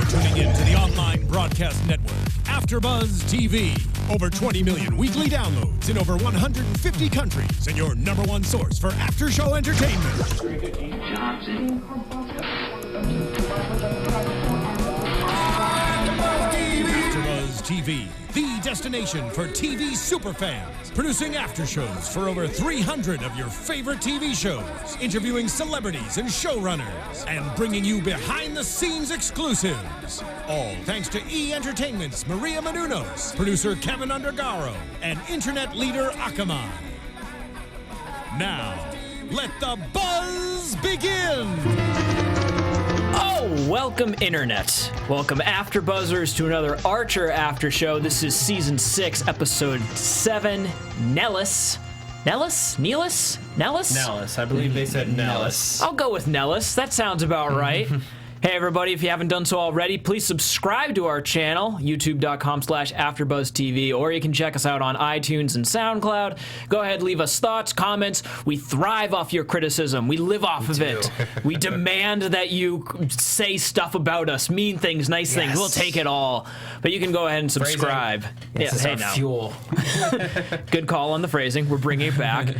tuning in to the online broadcast network, AFTERBUZZ TV. Over 20 million weekly downloads in over 150 countries, and your #1 source for after-show entertainment. AFTERBUZZ TV, the destination for TV superfans, producing after-shows for over 300 of your favorite TV shows, interviewing celebrities and showrunners, and bringing you behind-the-scenes exclusives. All thanks to E! Entertainment's Maria Menounos, producer Kevin Undergaro, and internet leader Akamai. Now, let the buzz begin! Oh, welcome Internet. Welcome AfterBuzzers to another Archer After Show. This is Season 6, Episode 7, Nellis. Nellis? Nellis? Nellis? Nellis. I believe they said Nellis. I'll go with Nellis. That sounds about right. Hey everybody, if you haven't done so already, please subscribe to our channel, youtube.com/AfterBuzzTV, or you can check us out on iTunes and SoundCloud. Go ahead, leave us thoughts, comments. We thrive off your criticism. We live off of it. We demand that you say stuff about us, mean things, nice things. We'll take it all. But you can go ahead and subscribe. This is our fuel. Good call on the phrasing. We're bringing it back.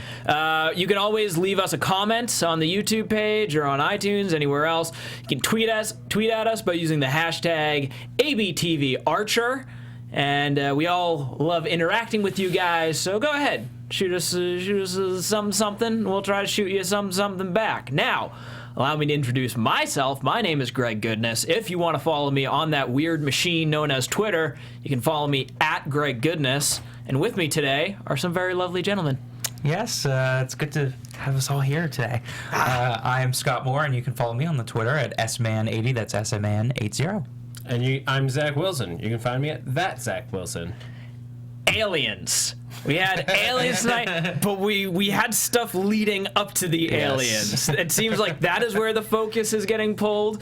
You can always leave us a comment on the YouTube page or on iTunes, anywhere else. You can tweet at us by using the hashtag ABTVArcher, and we all love interacting with you guys, so go ahead, shoot us something. We'll try to shoot you something back. Now, allow me to introduce myself. My name is Greg Goodness. If you want to follow me on that weird machine known as Twitter, you can follow me at Greg Goodness, and with me today are some very lovely gentlemen. Yes, it's good to have us all here today. I'm Scott Moore, and you can follow me on the Twitter at sman80. That's sman80. And I'm Zach Wilson. You can find me at that Zach Wilson. Aliens. We had aliens tonight, but we had stuff leading up to the aliens. It seems like that is where the focus is getting pulled,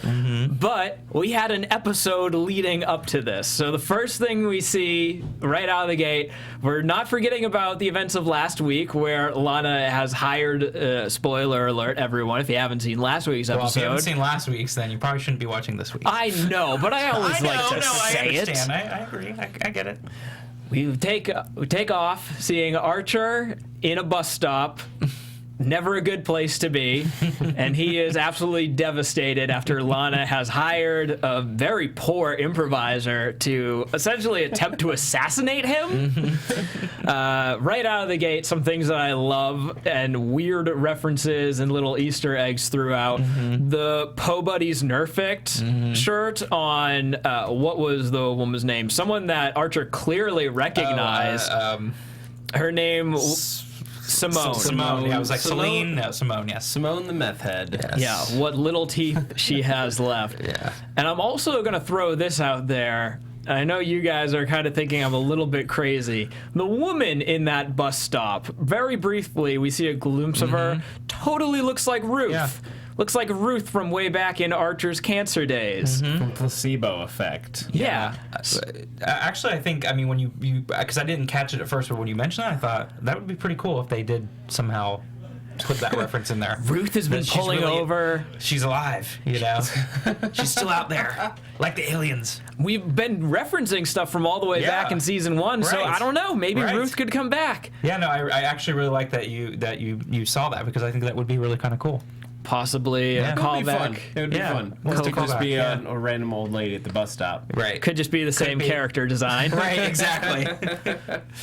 but we had an episode leading up to this. So the first thing we see right out of the gate, we're not forgetting about the events of last week where Lana has hired, spoiler alert, everyone, if you haven't seen last week's episode. Well, if you haven't seen last week's, then you probably shouldn't be watching this week. I know, but I always like to say it. I understand. I agree. I get it. We take off seeing Archer in a bus stop. Never a good place to be. And he is absolutely devastated after Lana has hired a very poor improviser to essentially attempt to assassinate him. Right out of the gate, some things that I love and weird references and little Easter eggs throughout. The Po Buddies Nerfect shirt on, what was the woman's name? Someone that Archer clearly recognized. Her name... Simone. Yeah, I was like Celine. No, Simone. Yes. Simone the meth head. Yes. Yeah, what little teeth she has left. Yeah. And I'm also going to throw this out there. I know you guys are kind of thinking I'm a little bit crazy. The woman in that bus stop, very briefly, we see a glimpse of her, totally looks like Ruth. Yeah. Looks like Ruth from way back in Archer's cancer days. From Placebo Effect. Yeah. Actually, I think, when you because I didn't catch it at first, but when you mentioned that, I thought that would be pretty cool if they did somehow put that reference in there. Ruth has been pulling over. She's alive, She's still out there, like the aliens. We've been referencing stuff from all the way back in season 1, so I don't know. Maybe Ruth could come back. Yeah, no, I actually really like that you saw that, because I think that would be really kind of cool. Possibly a callback. It would be fun. It could just be a random old lady at the bus stop. Right. Could just be the same character design. Right, exactly.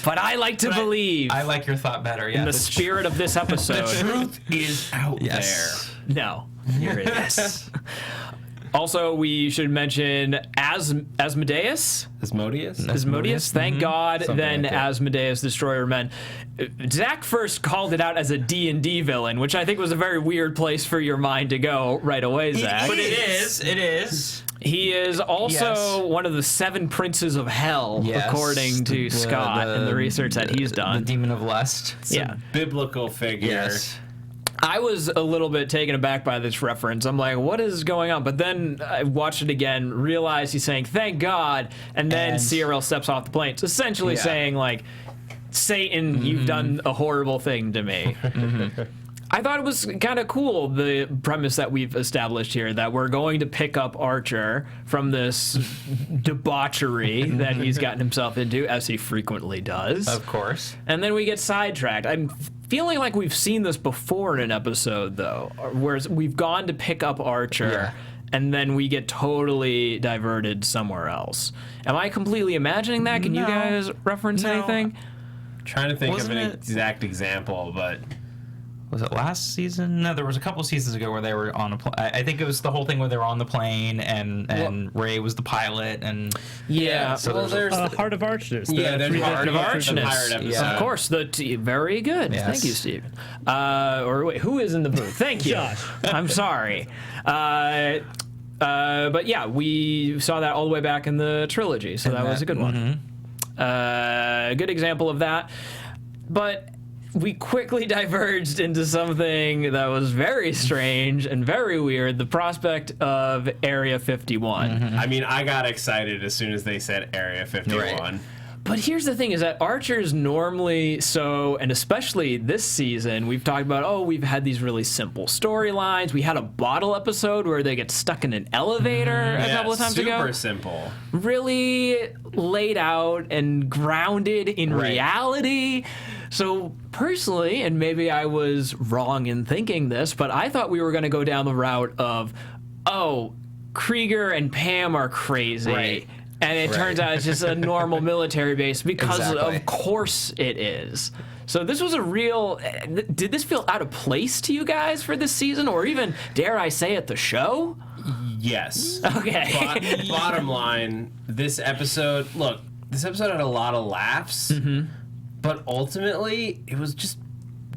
But I like to believe. I like your thought better, yeah. In the spirit of this episode. The truth is out there. No. Here it is. Also, we should mention Asmodeus. Asmodeus? Thank God. Something then like that. Asmodeus, Destroyer Men. Zach first called it out as a D&D villain, which I think was a very weird place for your mind to go right away, Zach. But it is. He is also one of the 7 princes of hell, according to Scott and the research that he's done. The demon of lust. It's a biblical figure. Yes. I was a little bit taken aback by this reference. I'm like, what is going on? But then I watched it again, realized he's saying, thank God, and then CRL steps off the plane. It's essentially saying, like, Satan, you've done a horrible thing to me. I thought it was kind of cool, the premise that we've established here, that we're going to pick up Archer from this debauchery that he's gotten himself into, as he frequently does. Of course. And then we get sidetracked. I'm feeling like we've seen this before in an episode, though, where we've gone to pick up Archer, and then we get totally diverted somewhere else. Am I completely imagining that? Can you guys reference anything? Trying to think of an Wasn't it- exact example, but Was it last season? No, there was a couple seasons ago where they were on a plane. I think it was the whole thing where they were on the plane and Ray was the pilot and Yeah. so well, there's Heart of Archness. Yeah, there's Heart of the Archness. pirate episode. Yeah. Of course, very good. Yes. Thank you, Steven. Or wait, who is in the booth? Thank you. Josh. I'm sorry. But yeah, we saw that all the way back in the trilogy, so that was a good one. Good example of that. But we quickly diverged into something that was very strange and very weird, the prospect of Area 51. I mean, I got excited as soon as they said Area 51. Right. But here's the thing, is that Archer's normally so, and especially this season, we've talked about, we've had these really simple storylines. We had a bottle episode where they get stuck in an elevator a couple of times ago. Super simple. Really laid out and grounded in reality. So personally, and maybe I was wrong in thinking this, but I thought we were going to go down the route of, Krieger and Pam are crazy. Right. And it turns out it's just a normal military base because Exactly. of course it is. So this was a real, did this feel out of place to you guys for this season, or even, dare I say it, the show? Yes. Okay. Bottom line, this episode had a lot of laughs, but ultimately it was just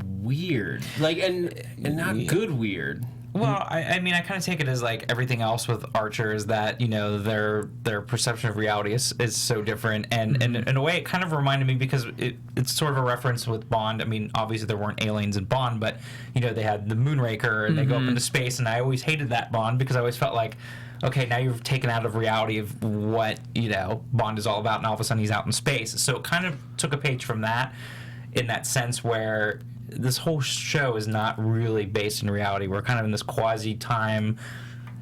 weird. Like, and not good weird. Well, I mean, I kind of take it as like everything else with Archer is that, you know, their perception of reality is so different. And in a way, it kind of reminded me because it's sort of a reference with Bond. I mean, obviously there weren't aliens in Bond, but, you know, they had the Moonraker and they go up into space. And I always hated that Bond because I always felt like, okay, now you're taken out of reality of what, you know, Bond is all about. And all of a sudden he's out in space. So it kind of took a page from that in that sense where this whole show is not really based in reality. We're kind of in this quasi time,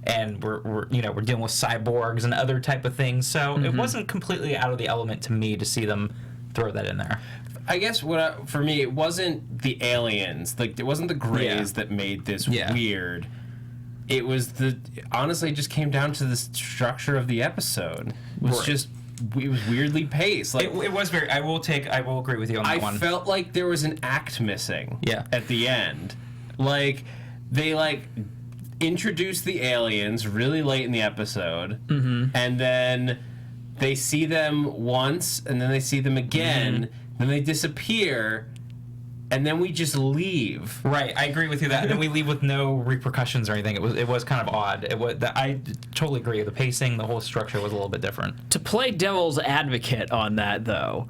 and we're dealing with cyborgs and other type of things. So it wasn't completely out of the element to me to see them throw that in there. I guess for me, it wasn't the aliens. Like, it wasn't the Greys that made this weird. It was honestly, it just came down to the structure of the episode. It was weirdly paced. Like, It was very. I will agree with you on that one. I felt like there was an act missing. At the end, like they introduced the aliens really late in the episode, and then they see them once, and then they see them again, then they disappear. And then we just leave. Right, I agree with you that. And then we leave with no repercussions or anything. It was kind of odd. I totally agree. The pacing, the whole structure was a little bit different. To play devil's advocate on that, though,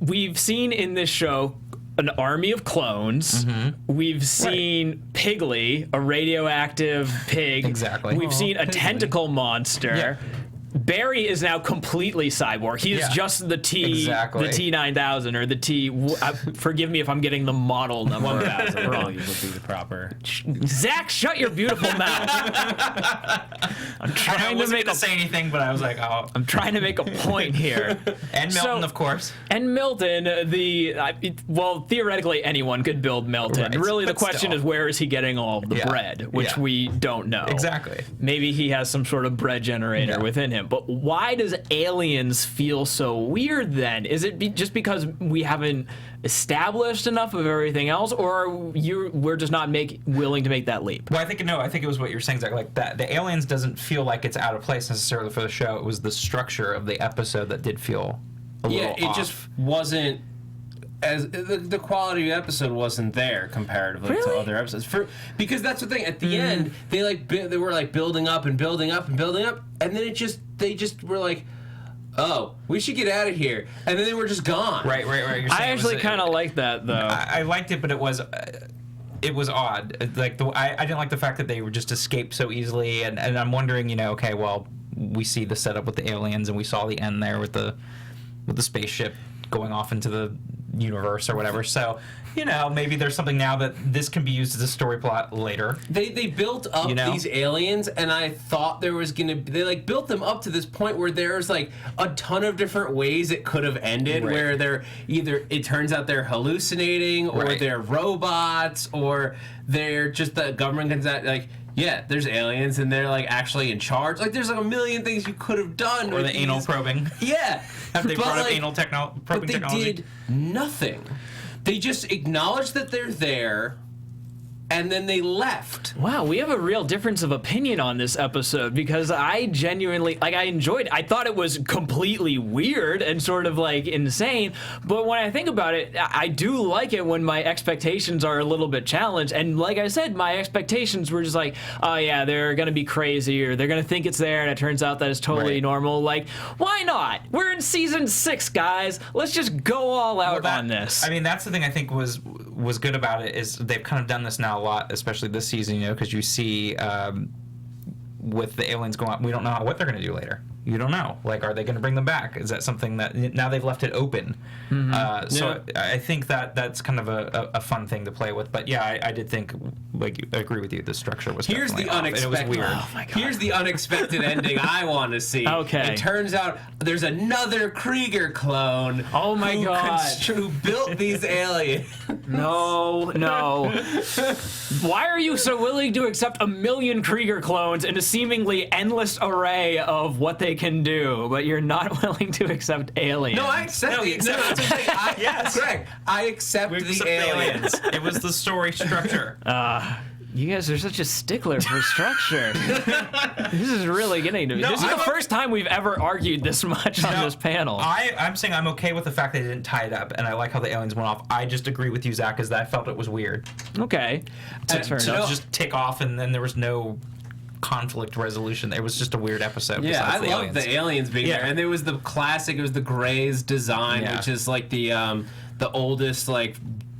we've seen in this show an army of clones. We've seen Piggly, a radioactive pig. Exactly. We've seen a Piggly. tentacle monster. Yeah. Barry is now completely cyborg. He is just the T9000 or the T. Forgive me if I'm getting the model number 1000 wrong. would be the proper. Zach, shut your beautiful mouth. I'm I trying to wasn't make going to say anything, but I was like, oh. I'm trying to make a point here. And Milton, of course. And Milton, theoretically anyone could build Milton. Right, Really, the but question still. is, where is he getting all of the bread, which we don't know. Exactly. Maybe he has some sort of bread generator within him. But why does aliens feel so weird then? Is it just because we haven't established enough of everything else, or we're just not willing to make that leap? Well, I think it was what you're saying, Zach. Like that, the aliens doesn't feel like it's out of place necessarily for the show. It was the structure of the episode that did feel a little It off. just wasn't as the quality of the episode wasn't there comparatively to other episodes. Because that's the thing. At the end, they were building up and building up and building up, and then they just were like, oh, we should get out of here, and then they were just gone. Right. You're saying I actually kind of like that, though. I liked it, but it was odd. Like I didn't like the fact that they would just escape so easily, and I'm wondering, okay, well, we see the setup with the aliens, and we saw the end there with the spaceship going off into the universe or whatever. So, maybe there's something now that this can be used as a story plot later. They built up these aliens, and I thought there was gonna be, they built them up to this point where there's a ton of different ways it could have ended, where they're either, it turns out they're hallucinating, or they're robots, or they're just the government comes out yeah, there's aliens and they're actually in charge. There's a million things you could have done. Or the anal probing. Yeah. Have they brought up anal probing technology? But they did nothing. They just acknowledged that they're there, and then they left. Wow, we have a real difference of opinion on this episode, because I genuinely, I enjoyed it. I thought it was completely weird and sort of insane, but when I think about it, I do like it when my expectations are a little bit challenged. And like I said, my expectations were just oh yeah, they're gonna be crazy, or they're gonna think it's there and it turns out that it's totally normal. Why not? We're in season 6, guys. Let's just go all out on this. I mean, that's the thing I think was good about it, is they've kind of done this now a lot, especially this season, because you see with the aliens going on, we don't know what they're going to do later. You don't know. Are they going to bring them back? Is that something that now they've left it open? So I think that's kind of a fun thing to play with. But yeah, I did think, I agree with you. The structure was here's the unexpected. It was weird. Oh my God. Here's the unexpected ending I want to see. Okay. It turns out there's another Krieger clone. Oh my God. Who built these aliens? No. Why are you so willing to accept 1 million Krieger clones in a seemingly endless array of what they can do, but you're not willing to accept aliens? No, I accept the aliens. Yes. Correct. I accept the aliens. It was the story structure. You guys are such a stickler for structure. This is really getting to me. This is the first time we've ever argued this much on this panel. I'm saying I'm okay with the fact they didn't tie it up, and I like how the aliens went off. I just agree with you, Zach, is that I felt it was weird. Okay. That's fair enough. Just tick off, and then there was no conflict resolution. It was just a weird episode. Yeah, I love aliens. the aliens being there, and there was the classic. It was the Grey's design, which is the oldest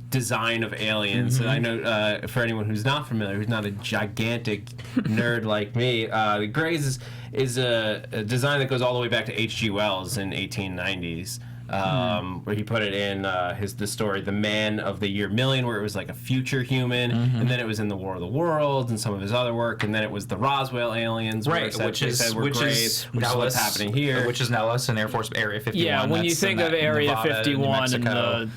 design of aliens. And I know for anyone who's not familiar, who's not a gigantic nerd like me, the Grey's is a design that goes all the way back to H.G. Wells in 1890s. Where he put it in the story, The Man of the Year Million, where it was a future human, and then it was in The War of the Worlds and some of his other work, and then it was the Roswell aliens, which is what's happening here, which is Nellis and Air Force Area 51. Yeah, when you think of Area 51 and the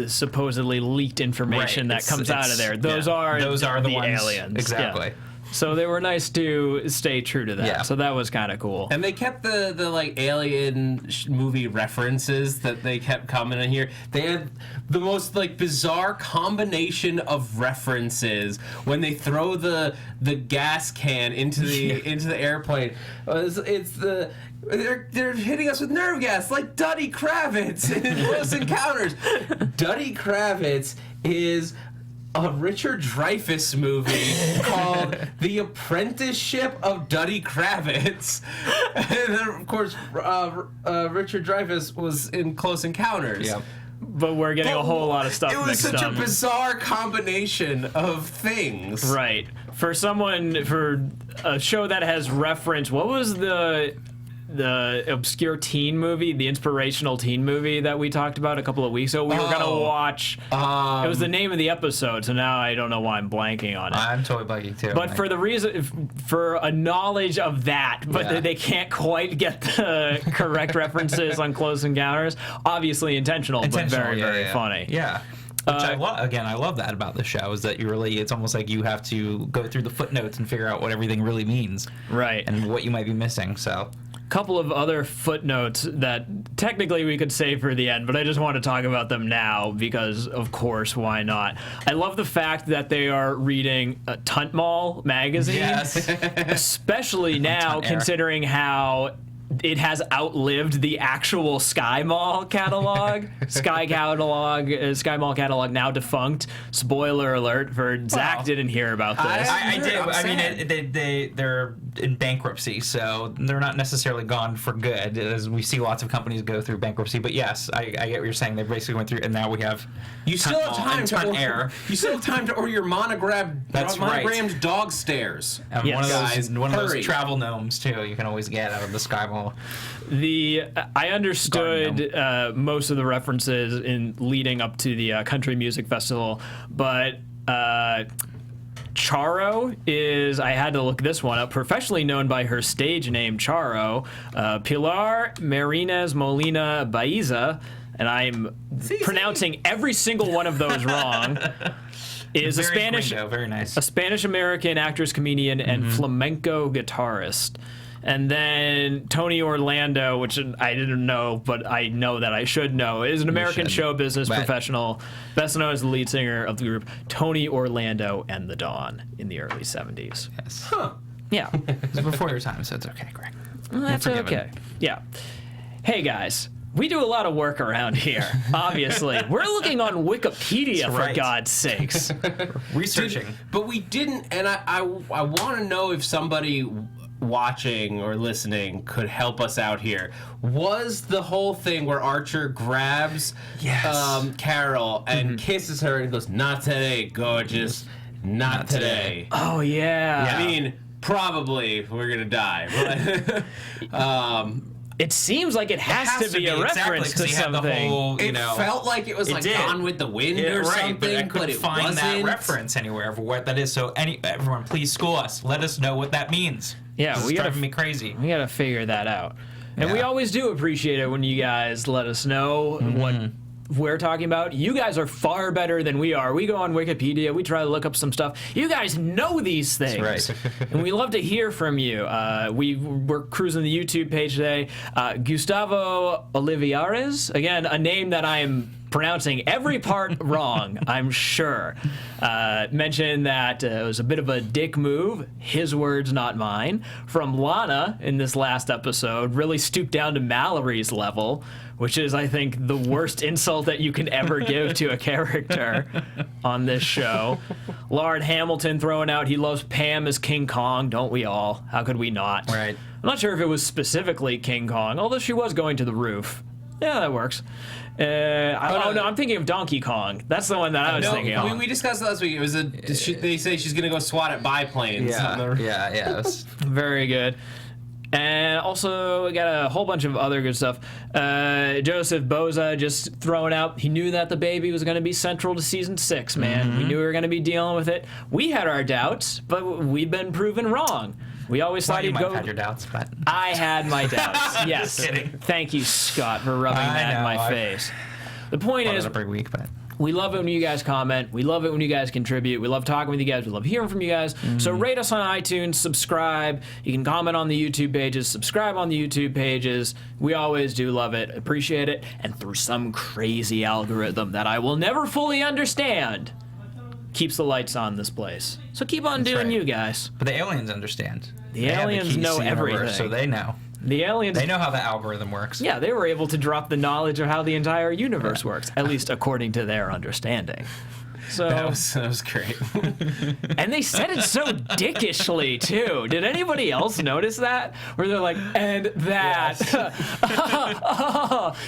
supposedly leaked information that comes out of there, those are the aliens. Exactly. Yeah. So they were nice to stay true to that. Yeah. So that was kind of cool. And they kept the alien movie references that they kept coming in here. They had the most bizarre combination of references when they throw the gas can into the airplane. They're hitting us with nerve gas like Duddy Kravitz in Close Encounters. Duddy Kravitz is a Richard Dreyfuss movie called The Apprenticeship of Duddy Kravitz. And then, of course, Richard Dreyfuss was in Close Encounters. Yep. But we're getting a whole lot of stuff mixed up. It was such a bizarre combination of things. Right. For a show that has reference, what was the obscure teen movie, the inspirational teen movie that we talked about a couple of weeks ago? We were going to watch. It was the name of the episode, so now I don't know why I'm blanking on it. I'm totally blanking too. But for a knowledge of that, but they can't quite get the correct references on Close Encounters. Obviously intentional, but very, very funny. Yeah. Which I love that about the show, is that it's almost like you have to go through the footnotes and figure out what everything really means. Right. And what you might be missing, so. Couple of other footnotes that technically we could save for the end, but I just want to talk about them now because, of course, why not? I love the fact that they are reading Tunt Mall magazine, especially now considering how it has outlived the actual Sky Mall catalog. Sky Mall catalog now defunct. Spoiler alert for Zach didn't hear about this. I did. I mean, they're in bankruptcy, so they're not necessarily gone for good. As we see lots of companies go through bankruptcy, but yes, I get what you're saying. They basically went through, and now we have. You still have time to order your monogrammed dog stairs. And one of those travel gnomes too. You can always get out of the Sky Mall all. I understood most of the references in leading up to the country music festival, but Charo is, I had to look this one up, professionally known by her stage name Charo, Pilar Marínez Molina Baiza, and I'm pronouncing every single one of those wrong. Is a Spanish, very nice. a Spanish-American actress, comedian, and flamenco guitarist. And then Tony Orlando, which I didn't know, but I know that I should know, is an American show business professional, best known as the lead singer of the group Tony Orlando and the Dawn in the early 70s. Yes. Huh. Yeah. It's before your time, so it's okay, Greg. That's okay. Yeah. Hey, guys. We do a lot of work around here, obviously. We're looking on Wikipedia, for God's sakes. Researching. But we didn't, and I want to know if somebody watching or listening could help us out here. Was the whole thing where Archer grabs Carol and kisses her and goes, "Not today, gorgeous. Not today." Oh, yeah. I mean, probably we're going to die. But, it seems like it has to be a reference to something. The whole, it felt like it was like Gone with the Wind or something, but I couldn't find wasn't. that reference anywhere for what that is. So everyone, please school us. Let us know what that means. Yeah, this is driving me crazy. We gotta figure that out. And we always do appreciate it when you guys let us know what we're talking about. You guys are far better than we are. We go on Wikipedia, we try to look up some stuff. You guys know these things. That's right. And we love to hear from you. We're cruising the YouTube page today. Gustavo Olivares, again, a name that I'm pronouncing every part wrong, I'm sure. Mentioned that it was a bit of a dick move, his words, not mine, from Lana in this last episode, really stooped down to Mallory's level, which is, I think, the worst insult that you can ever give to a character on this show. Lard Hamilton throwing out he loves Pam as King Kong, don't we all? How could we not? Right. I'm not sure if it was specifically King Kong, although she was going to the roof. Yeah, that works. No, I'm thinking of Donkey Kong. That's the one that I was thinking of. We discussed last week. It was they say she's gonna go swat at biplanes. Yeah. Very good. And also, we got a whole bunch of other good stuff. Joseph Boza just throwing out, he knew that the baby was going to be central to season 6, man. We knew we were going to be dealing with it. We had our doubts, but we've been proven wrong. We always thought he'd go. You might have had your doubts, but I had my doubts. Yes. Just kidding. Thank you, Scott, for rubbing that in my face. The point is, every week, but we love it when you guys comment. We love it when you guys contribute. We love talking with you guys. We love hearing from you guys. So rate us on iTunes, subscribe. You can comment on the YouTube pages, subscribe on the YouTube pages. We always do love it, appreciate it. And through some crazy algorithm that I will never fully understand, keeps the lights on this place. So keep on doing you guys. But the aliens understand. The aliens know everything. So they know. The aliens... They know how the algorithm works. Yeah, they were able to drop the knowledge of how the entire universe works, at least according to their understanding. So that was great. And they said it so dickishly, too. Did anybody else notice that? Where they're like, and that. Yes.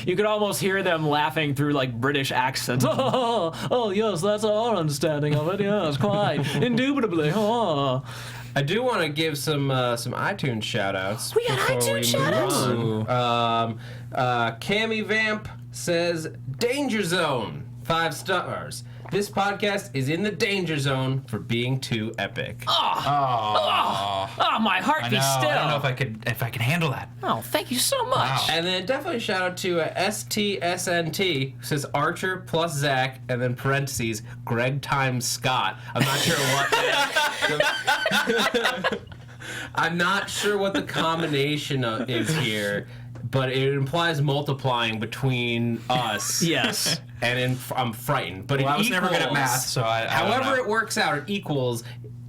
You could almost hear them laughing through, like, British accents. Oh, yes, that's our understanding of it. Yes, quite. Indubitably. I do want to give some iTunes shout-outs. We got iTunes shout-outs? Cammy Vamp says, Danger Zone, 5 stars. This podcast is in the danger zone for being too epic. Oh, my heart be still. I don't know if I can handle that. Oh, thank you so much. Wow. And then definitely shout out to STSNT, who says Archer plus Zach, and then parentheses, Greg times Scott. I'm not sure what I'm not sure what the combination is here, but it implies multiplying between us. Yes. And I'm frightened. But I was equals, never good at math, so I however it works out, it equals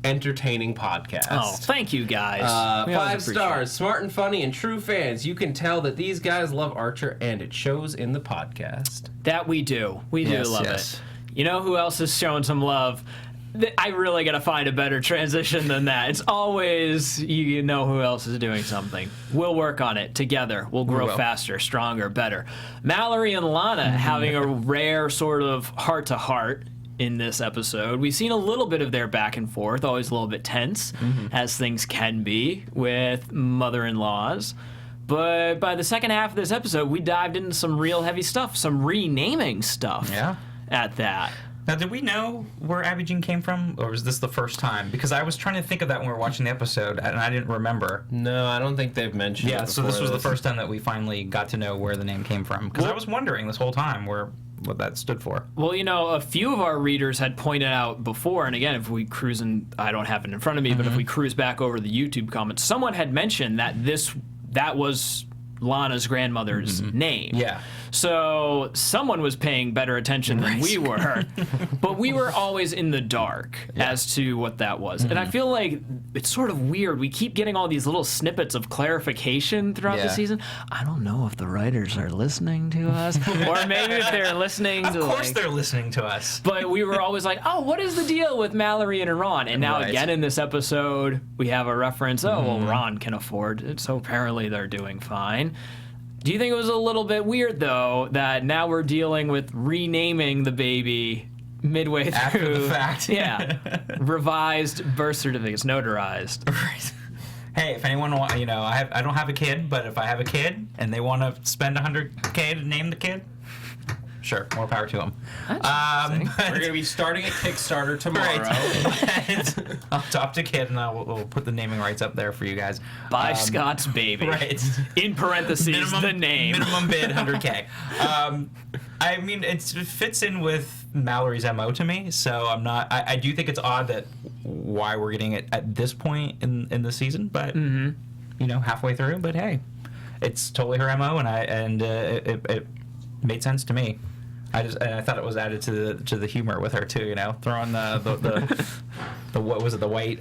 entertaining podcast. Oh, thank you guys. 5 stars, smart and funny, and true fans. You can tell that these guys love Archer, and it shows in the podcast. That we do. We do love it. You know who else is showing some love? I really gotta find a better transition than that. It's always, you know who else is doing something. We'll work on it together. We'll grow faster, stronger, better. Mallory and Lana having a rare sort of heart-to-heart in this episode. We've seen a little bit of their back and forth, always a little bit tense, as things can be with mother-in-laws. But by the second half of this episode, we dived into some real heavy stuff, some renaming stuff. Yeah. At that. Now, did we know where Abby Jean came from, or was this the first time? Because I was trying to think of that when we were watching the episode, and I didn't remember. No, I don't think they've mentioned it. Yeah, so this was the first time that we finally got to know where the name came from. Because I was wondering this whole time what that stood for. Well, you know, a few of our readers had pointed out before, and again, if we cruise in, I don't have it in front of me, but if we cruise back over the YouTube comments, someone had mentioned that that was Lana's grandmother's name. Yeah. So someone was paying better attention than we were, but we were always in the dark as to what that was. And I feel like it's sort of weird. We keep getting all these little snippets of clarification throughout the season. I don't know if the writers are listening to us, or maybe if they're listening to. Of course, they're listening to us. But we were always like, "Oh, what is the deal with Mallory and Ron?" And now again in this episode, we have a reference. Oh, well, Ron can afford it, so apparently they're doing fine. Do you think it was a little bit weird, though, that now we're dealing with renaming the baby midway through? After the fact. Yeah. Revised birth certificates, notarized. Right. Hey, if anyone want, you know, I don't have a kid, but if I have a kid and they want to spend $100K to name the kid, sure, more power to them. We're going to be starting a Kickstarter tomorrow. Right. I'll adopt a kid, and we'll put the naming rights up there for you guys. By Scott's baby. Right. In parentheses, the name. Minimum bid, 100K. I mean, it fits in with Mallory's MO to me, so I'm not... I do think it's odd that why we're getting it at this point in the season, but, you know, halfway through, but hey, it's totally her MO, and it made sense to me. I thought it was added to the humor with her too, you know, throwing the what was it, the white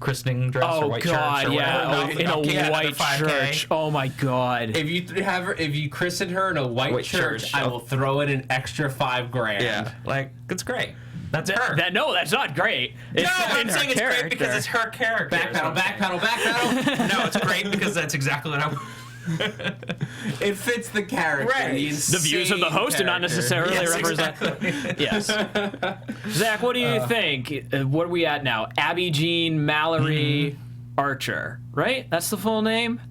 christening dress or white church or whatever. In a white church. Oh my God! If you christen her in a white church, I will throw in an extra $5,000. Yeah, like it's great. That's her. No, that's not great. No, I'm saying it's great because it's her character. Backpedal. No, it's great because that's exactly what I. It fits the character. Right. The views of the host do not necessarily represent. Exactly. Yes. Zach, what do you think? What are we at now? Abby Jean Mallory Archer, right? That's the full name?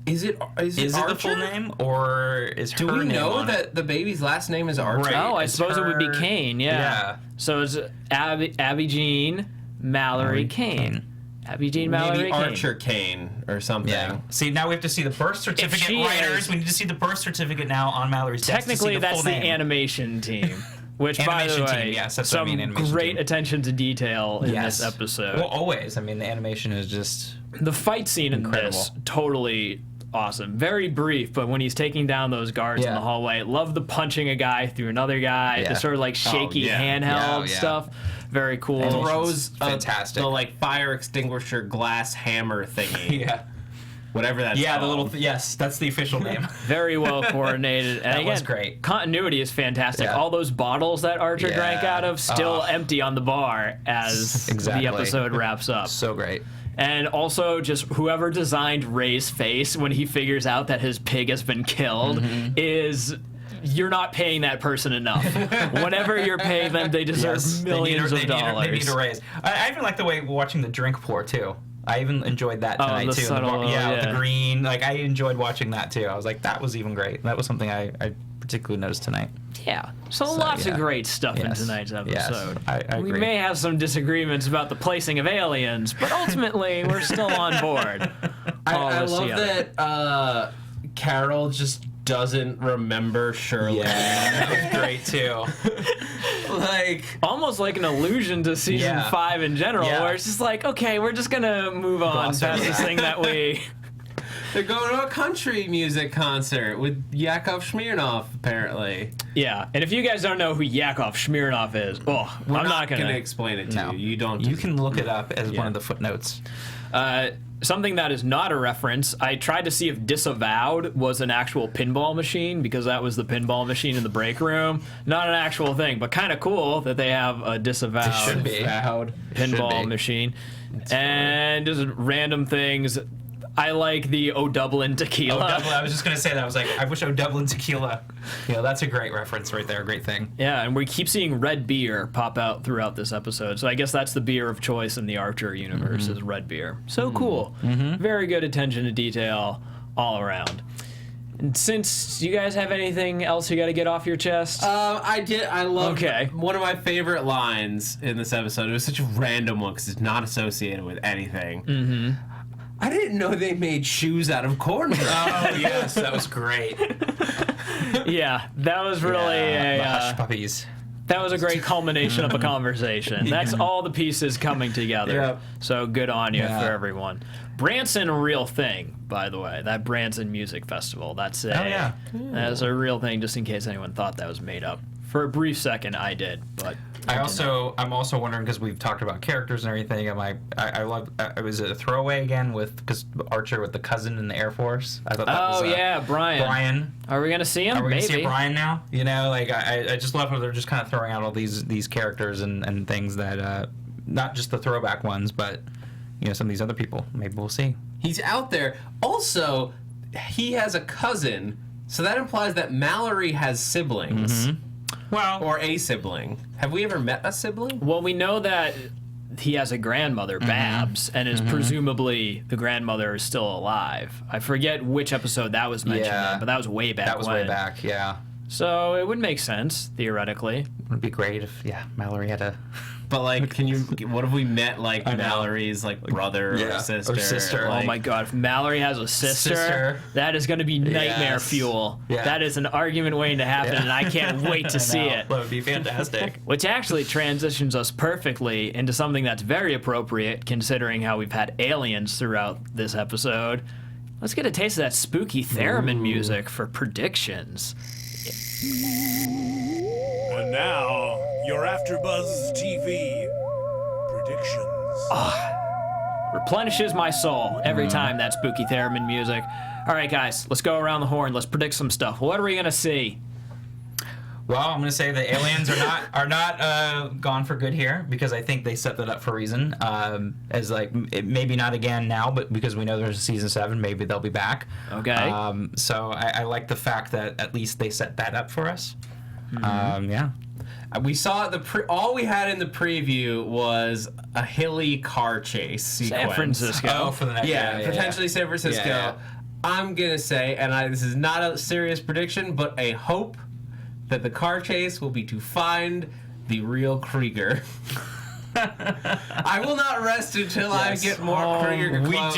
Is it the full name, or is Do her we name know on that it? the baby's last name is Archer? Right. Oh, I It's suppose it would be her- Kane, Yeah. So it's Abby Jean Mallory Kane. Abby Jean Mallory Maybe Kane. Archer Kane or something. Yeah. See, now we have to see the birth certificate. she Writers, is- we need to see the birth certificate now on Mallory's desk to see Technically, the that's full the name. animation team. Which, by the Animation way, team, yes, that's what I some mean, animation great team. attention to detail in this episode. Well, always. I mean, the animation is just... The fight scene in Incredible. this, totally awesome. Very brief, but when he's taking down those guards in the hallway, love the punching a guy through another guy, the sort of like shaky handheld stuff. Very cool. Throws fantastic. the like fire extinguisher glass hammer thingy. Whatever that's Yeah, called. the little... yes, that's the official name. Very well coordinated. And That again, was great. Continuity is fantastic. Yeah. All those bottles that Archer drank out of still empty on the bar as Exactly. the episode wraps up. So great. And also, just whoever designed Ray's face when he figures out that his pig has been killed is... You're not paying that person enough. Whatever you're paying them, they deserve millions of dollars. They need a raise. I even like the way watching the drink pour, too. I even enjoyed that tonight, the too. subtle, With the green. Like, I enjoyed watching that, too. I was like, that was even great. That was something I particularly noticed tonight. Yeah. So lots of great stuff in Yes. tonight's episode. Yes, I we agree. may have some disagreements about the placing of aliens, but ultimately we're still on board. I love that Carol just doesn't remember Shirley. Yeah, that was great, too. Like, Almost like an allusion to season 5 in general, where it's just like, okay, we're just gonna move on Gloss past over this that. thing that we... they're going to a country music concert with Yakov Smirnoff, apparently. Yeah, and if you guys don't know who Yakov Smirnoff is, I'm not gonna explain it to you. You don't. You can look it up as one of the footnotes. Something that is not a reference, I tried to see if Disavowed was an actual pinball machine, because that was the pinball machine in the break room. Not an actual thing, but kind of cool that they have a Disavowed should be. pinball machine. And just random things. I like the O'Dublin tequila. O'Dublin, I was just going to say that. I was like, I wish O'Dublin tequila. That's a great reference right there. Great thing. Yeah, and we keep seeing red beer pop out throughout this episode. So I guess that's the beer of choice in the Archer universe is red beer. So cool. Very good attention to detail all around. And since you guys have anything else you got to get off your chest? I did. I love one of my favorite lines in this episode. It was such a random one because it's not associated with anything. I didn't know they made shoes out of cornbread. Oh, yes. That was great. Yeah, that was really the hush puppies. That was a great culmination of a conversation. That's all the pieces coming together. Yep. So good on you for everyone. Branson, a real thing, by the way. That Branson Music Festival. That's that's a real thing, just in case anyone thought that was made up. For a brief second, I did, but I'm also wondering, because we've talked about characters and everything. I love. Was it a throwaway again because Archer with the cousin in the Air Force? I thought that was Brian. Brian. Are we gonna see him? Are we Maybe. gonna see Brian now? Like I just love how they're just kind of throwing out all these characters and things that not just the throwback ones, but some of these other people. Maybe we'll see. He's out there. Also, he has a cousin, so that implies that Mallory has siblings. Well, or a sibling. Have we ever met a sibling? Well, we know that he has a grandmother, Babs, and is presumably the grandmother is still alive. I forget which episode that was mentioned in, but that was way back. That was way back, yeah. So it would make sense theoretically. It would be great if Mallory had a. But what if we met Mallory's brother or sister? Or sister. Oh my God! If Mallory has a sister, that is going to be nightmare fuel. Yeah. That is an argument waiting to happen, and I can't wait to see it. That would be fantastic. Which actually transitions us perfectly into something that's very appropriate, considering how we've had aliens throughout this episode. Let's get a taste of that spooky theremin music for predictions. And now, your AfterBuzz TV predictions. Replenishes my soul every time that spooky theremin music. All right, guys, let's go around the horn. Let's predict some stuff. What are we gonna see? Well, I'm gonna say the aliens are not gone for good here, because I think they set that up for a reason. As maybe not again now, but because we know there's a season 7, maybe they'll be back. Okay. So I like the fact that at least they set that up for us. We saw all we had in the preview was a hilly car chase sequence. San Francisco. Oh, for the next potentially San Francisco. Yeah. I'm gonna say, and this is not a serious prediction, but a hope that the car chase will be to find the real Krieger. I will not rest until I get more Krieger clones.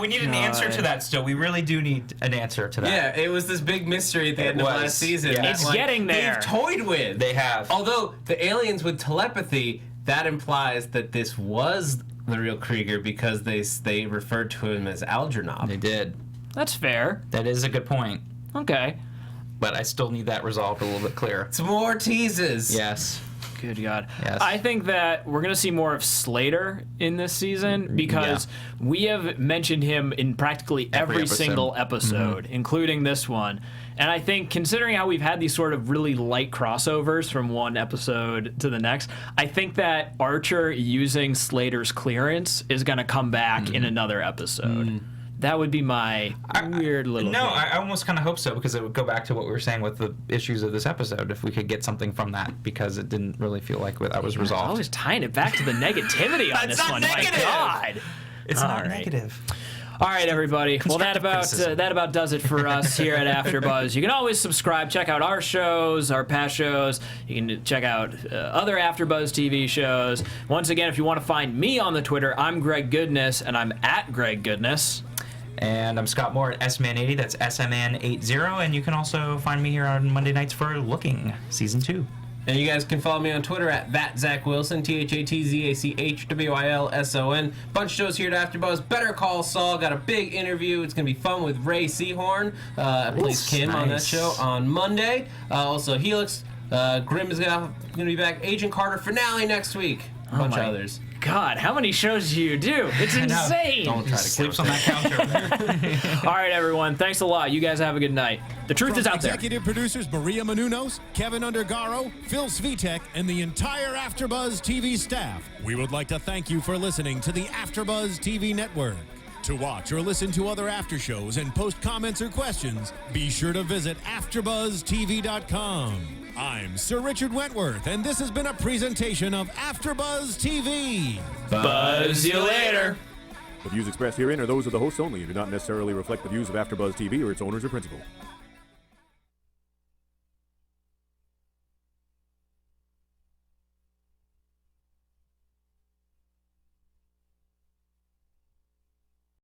We need an answer to that still. We really do need an answer to that. Yeah, it was this big mystery at the end of last season. Yeah. It's getting there. They've toyed with. They have. Although the aliens with telepathy, that implies that this was the real Krieger because they referred to him as Algernon. They did. That's fair. That is a good point. Okay. But I still need that resolved a little bit clearer. Some more teases. Yes. Good God. Yes. I think that we're going to see more of Slater in this season because we have mentioned him in practically every single episode, including this one. And I think, considering how we've had these sort of really light crossovers from one episode to the next, I think that Archer using Slater's clearance is going to come back in another episode. That would be my weird little thing. I almost kind of hope so, because it would go back to what we were saying with the issues of this episode, if we could get something from that, because it didn't really feel like that was resolved. Always tying it back to the negativity on this one. Negative. My God. It's not negative. All right, everybody. Well, that about does it for us here at AfterBuzz. You can always subscribe, check out our shows, our past shows. You can check out other AfterBuzz TV shows. Once again, if you want to find me on the Twitter, I'm Greg Goodness, and I'm at Greg Goodness. And I'm Scott Moore at SMan80. That's SMN80. And you can also find me here on Monday nights for Looking, Season 2. And you guys can follow me on Twitter at @ZachWilson, ThatZachWilson. Bunch of shows here at AfterBuzz. Better Call Saul got a big interview. It's going to be fun with Ray Seahorn. Plays Kim on that show on Monday. Also Helix. Grimm is going to be back. Agent Carter finale next week. A bunch of others. God, how many shows do you do? It's insane. Don't try to sleeps on that counter. All right, everyone. Thanks a lot. You guys have a good night. The truth is out there. Executive producers Maria Menounos, Kevin Undergaro, Phil Svitek, and the entire AfterBuzz TV staff, we would like to thank you for listening to the AfterBuzz TV network. To watch or listen to other after shows and post comments or questions, be sure to visit AFTERBUZZTV.com. I'm Sir Richard Wentworth, and this has been a presentation of AFTERBUZZ TV. Buzz you later. The views expressed herein are those of the hosts only and do not necessarily reflect the views of AfterBuzz TV or its owners or principal.